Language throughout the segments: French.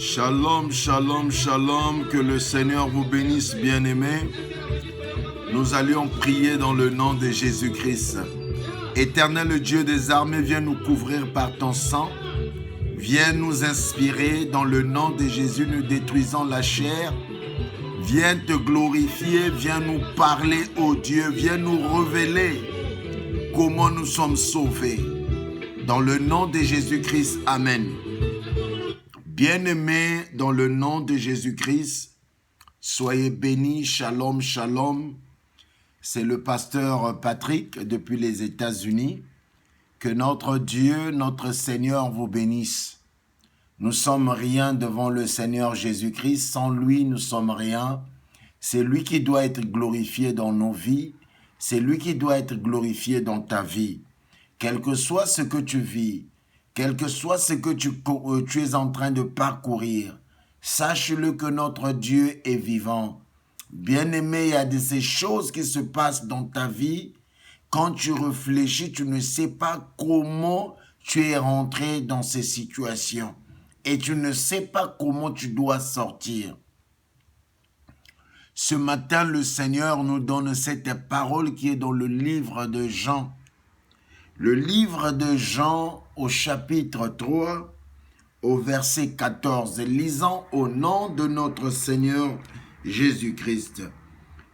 Shalom, shalom, shalom, que le Seigneur vous bénisse, bien-aimés. Nous allions prier dans le nom de Jésus-Christ. Éternel Dieu des armées, viens nous couvrir par ton sang. Viens nous inspirer dans le nom de Jésus, nous détruisons la chair. Viens te glorifier, viens nous parler, ô Dieu, viens nous révéler comment nous sommes sauvés. Dans le nom de Jésus-Christ, Amen. Bien-aimés, dans le nom de Jésus-Christ, soyez bénis, shalom, shalom. C'est le pasteur Patrick depuis les États-Unis. Que notre Dieu, notre Seigneur vous bénisse. Nous sommes rien devant le Seigneur Jésus-Christ. Sans lui, nous sommes rien. C'est lui qui doit être glorifié dans nos vies. C'est lui qui doit être glorifié dans ta vie. Quel que soit ce que tu vis, quel que soit ce que tu es en train de parcourir, sache-le que notre Dieu est vivant. Bien-aimé, il y a de ces choses qui se passent dans ta vie. Quand tu réfléchis, tu ne sais pas comment tu es rentré dans ces situations. Et tu ne sais pas comment tu dois sortir. Ce matin, le Seigneur nous donne cette parole qui est dans le livre de Jean. Le livre de Jean au chapitre 3, au verset 14. Lisons au nom de notre Seigneur Jésus-Christ.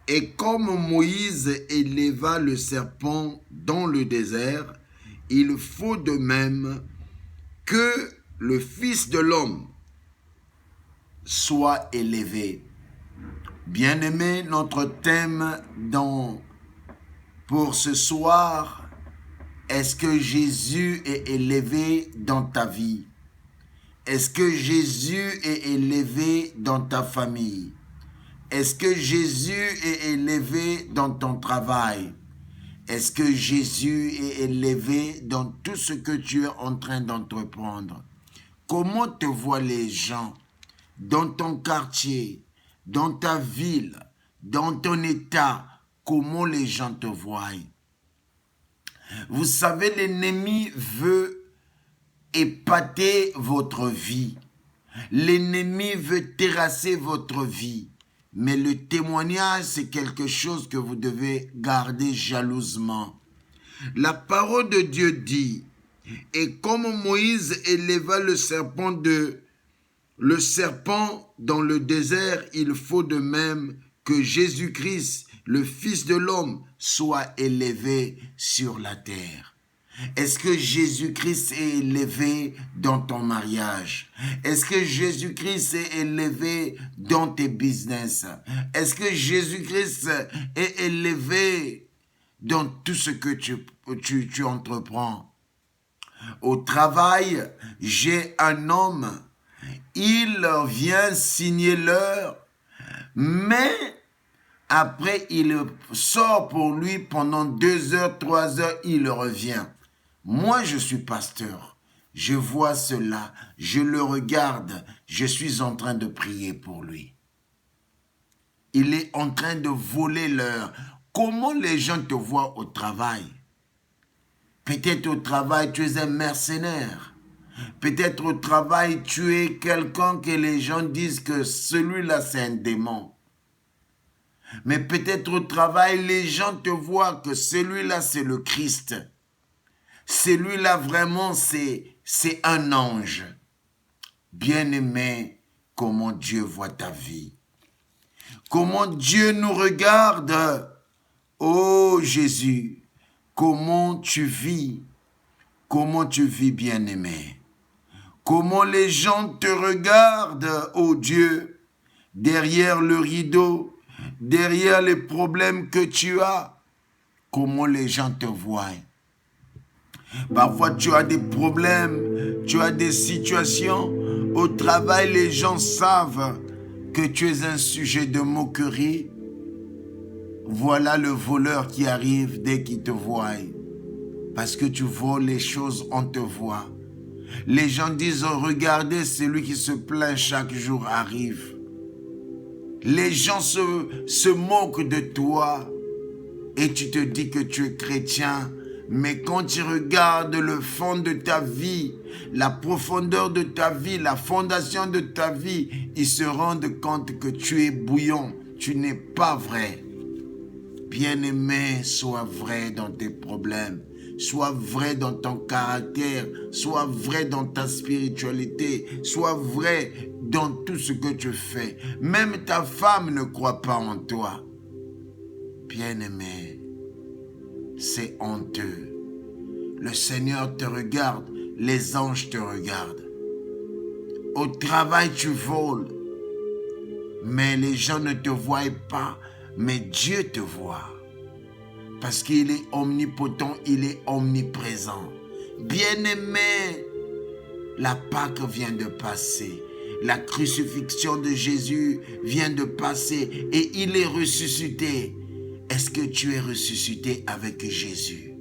Et comme Moïse éleva le serpent dans le désert, il faut de même que le Fils de l'homme soit élevé. Bien-aimé, notre thème pour ce soir, est-ce que Jésus est élevé dans ta vie? Est-ce que Jésus est élevé dans ta famille? Est-ce que Jésus est élevé dans ton travail? Est-ce que Jésus est élevé dans tout ce que tu es en train d'entreprendre? Comment te voient les gens dans ton quartier, dans ta ville, dans ton état? Comment les gens te voient? Vous savez, l'ennemi veut épater votre vie. L'ennemi veut terrasser votre vie. Mais le témoignage, c'est quelque chose que vous devez garder jalousement. La parole de Dieu dit, « Et comme Moïse éleva le serpent dans le désert, il faut de même que Jésus-Christ, le Fils de l'homme, soit élevé sur la terre. » Est-ce que Jésus-Christ est élevé dans ton mariage? Est-ce que Jésus-Christ est élevé dans tes business? Est-ce que Jésus-Christ est élevé dans tout ce que tu entreprends? Au travail, j'ai un homme, il vient signer l'heure, mais après il sort pour lui pendant 2 heures, 3 heures, il revient. Moi, je suis pasteur. Je vois cela. Je le regarde. Je suis en train de prier pour lui. Il est en train de voler l'heure. Comment les gens te voient au travail? Peut-être au travail, tu es un mercenaire. Peut-être au travail, tu es quelqu'un que les gens disent que celui-là, c'est un démon. Mais peut-être au travail, les gens te voient que celui-là, c'est le Christ. Celui-là, vraiment, c'est un ange. Bien-aimé, comment Dieu voit ta vie. Comment Dieu nous regarde. Oh Jésus, comment tu vis. Comment tu vis, bien-aimé. Comment les gens te regardent, oh Dieu, derrière le rideau, derrière les problèmes que tu as. Comment les gens te voient. Parfois, tu as des problèmes, tu as des situations. Au travail, les gens savent que tu es un sujet de moquerie. Voilà le voleur qui arrive dès qu'il te voit. Parce que tu voles les choses, on te voit. Les gens disent, regardez, celui qui se plaint chaque jour arrive. Les gens se moquent de toi. Et tu te dis que tu es chrétien. Mais quand tu regardes le fond de ta vie, la profondeur de ta vie, la fondation de ta vie, ils se rendent compte que tu es bouillon, tu n'es pas vrai. Bien-aimé, sois vrai dans tes problèmes, sois vrai dans ton caractère, sois vrai dans ta spiritualité, sois vrai dans tout ce que tu fais. Même ta femme ne croit pas en toi. Bien-aimé, c'est honteux. Le Seigneur te regarde, les anges te regardent. Au travail, tu voles, mais les gens ne te voient pas, mais Dieu te voit. Parce qu'il est omnipotent, il est omniprésent. Bien-aimé, la Pâque vient de passer. La crucifixion de Jésus vient de passer et il est ressuscité. Est-ce que tu es ressuscité avec Jésus?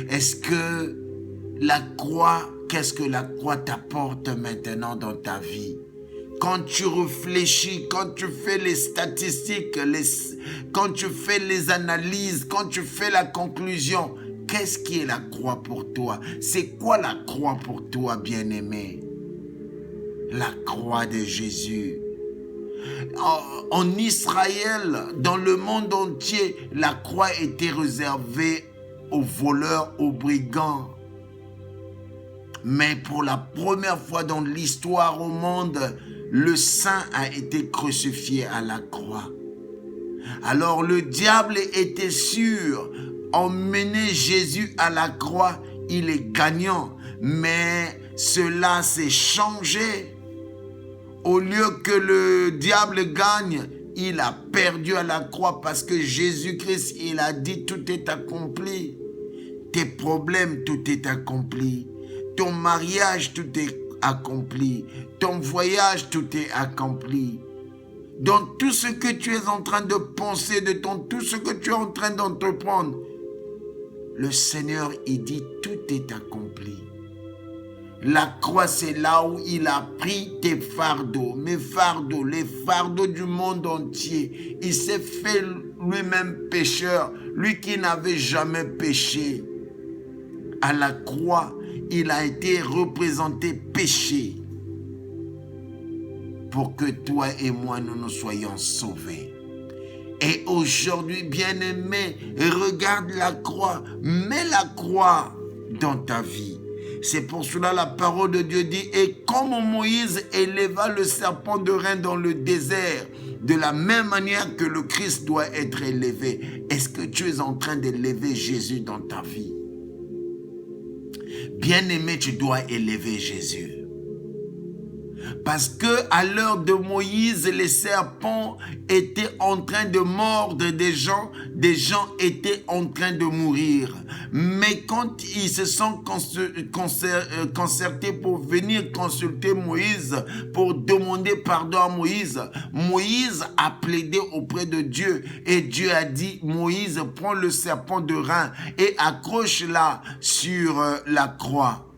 Est-ce que la croix, qu'est-ce que la croix t'apporte maintenant dans ta vie? Quand tu réfléchis, quand tu fais les statistiques, quand tu fais les analyses, quand tu fais la conclusion, qu'est-ce qui est la croix pour toi? C'est quoi la croix pour toi, bien-aimé? La croix de Jésus. En Israël, dans le monde entier, la croix était réservée aux voleurs, aux brigands. Mais pour la première fois dans l'histoire au monde, le Saint a été crucifié à la croix. Alors le diable était sûr, emmener Jésus à la croix, il est gagnant. Mais cela s'est changé. Au lieu que le diable gagne, il a perdu à la croix parce que Jésus-Christ, il a dit tout est accompli. Tes problèmes, tout est accompli. Ton mariage, tout est accompli. Ton voyage, tout est accompli. Dans tout ce que tu es en train de penser, tout ce que tu es en train d'entreprendre, le Seigneur, il dit tout est accompli. La croix, c'est là où il a pris tes fardeaux, mes fardeaux, les fardeaux du monde entier. Il s'est fait lui-même pécheur, lui qui n'avait jamais péché. À la croix, il a été représenté péché pour que toi et moi, nous soyons sauvés. Et aujourd'hui, bien-aimé, regarde la croix, mets la croix dans ta vie. C'est pour cela la parole de Dieu dit, et comme Moïse éleva le serpent de rein dans le désert, de la même manière que le Christ doit être élevé. Est-ce que tu es en train d'élever Jésus dans ta vie? Bien-aimé, tu dois élever Jésus. Parce que à l'heure de Moïse, les serpents étaient en train de mordre des gens étaient en train de mourir. Mais quand ils se sont concertés pour venir consulter Moïse, pour demander pardon à Moïse, Moïse a plaidé auprès de Dieu et Dieu a dit, Moïse, prends le serpent de rein et accroche-la sur la croix.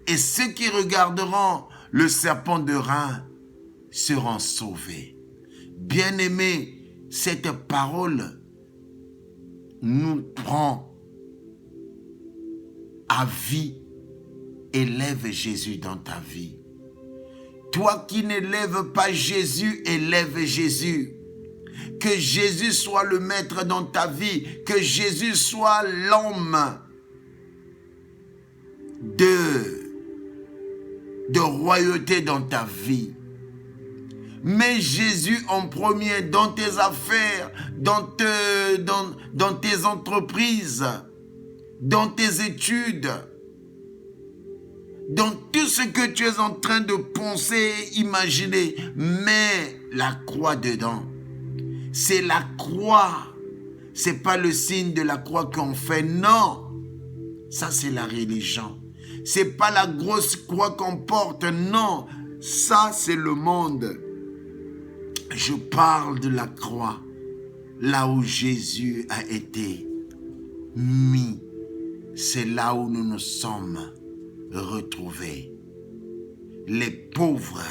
Et ceux qui regarderont le serpent de rein seront sauvés. Bien-aimés, cette parole nous prend à vie. Élève Jésus dans ta vie. Toi qui n'élèves pas Jésus, élève Jésus. Que Jésus soit le maître dans ta vie. Que Jésus soit l'homme de royauté dans ta vie. Mets Jésus en premier dans tes affaires, dans tes entreprises, dans tes études, dans tout ce que tu es en train de penser, imaginer. Mets la croix dedans. C'est la croix. C'est pas le signe de la croix qu'on fait, non. Ça, c'est la religion. C'est pas la grosse croix qu'on porte, non. Ça, c'est le monde. Je parle de la croix, là où Jésus a été mis. C'est là où nous nous sommes retrouvés. Les pauvres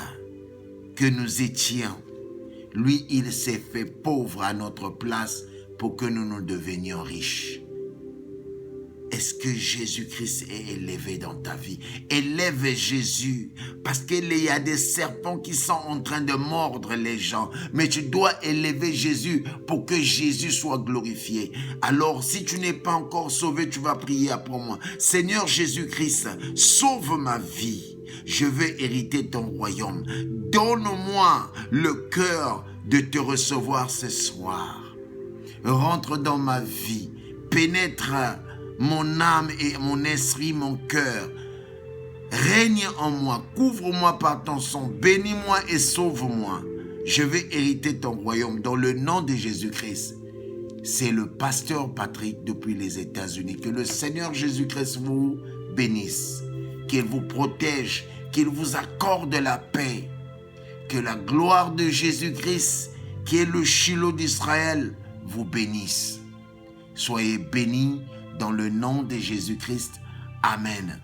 que nous étions, lui, il s'est fait pauvre à notre place pour que nous nous devenions riches. Est-ce que Jésus-Christ est élevé dans ta vie? Élève Jésus, parce qu'il y a des serpents qui sont en train de mordre les gens. Mais tu dois élever Jésus pour que Jésus soit glorifié. Alors, si tu n'es pas encore sauvé, tu vas prier après moi. Seigneur Jésus-Christ, sauve ma vie. Je veux hériter ton royaume. Donne-moi le cœur de te recevoir ce soir. Rentre dans ma vie. Pénètre mon âme et mon esprit, mon cœur. Règne en moi. Couvre-moi par ton sang. Bénis-moi et sauve-moi. Je vais hériter ton royaume dans le nom de Jésus-Christ. C'est le pasteur Patrick depuis les États-Unis. Que le Seigneur Jésus-Christ vous bénisse. Qu'il vous protège. Qu'il vous accorde la paix. Que la gloire de Jésus-Christ, qui est le Shiloh d'Israël, vous bénisse. Soyez bénis dans le nom de Jésus-Christ. Amen.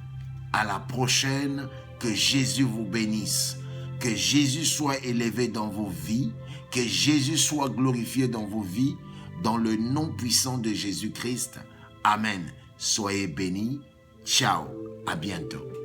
À la prochaine, que Jésus vous bénisse. Que Jésus soit élevé dans vos vies. Que Jésus soit glorifié dans vos vies. Dans le nom puissant de Jésus-Christ. Amen. Soyez bénis. Ciao. À bientôt.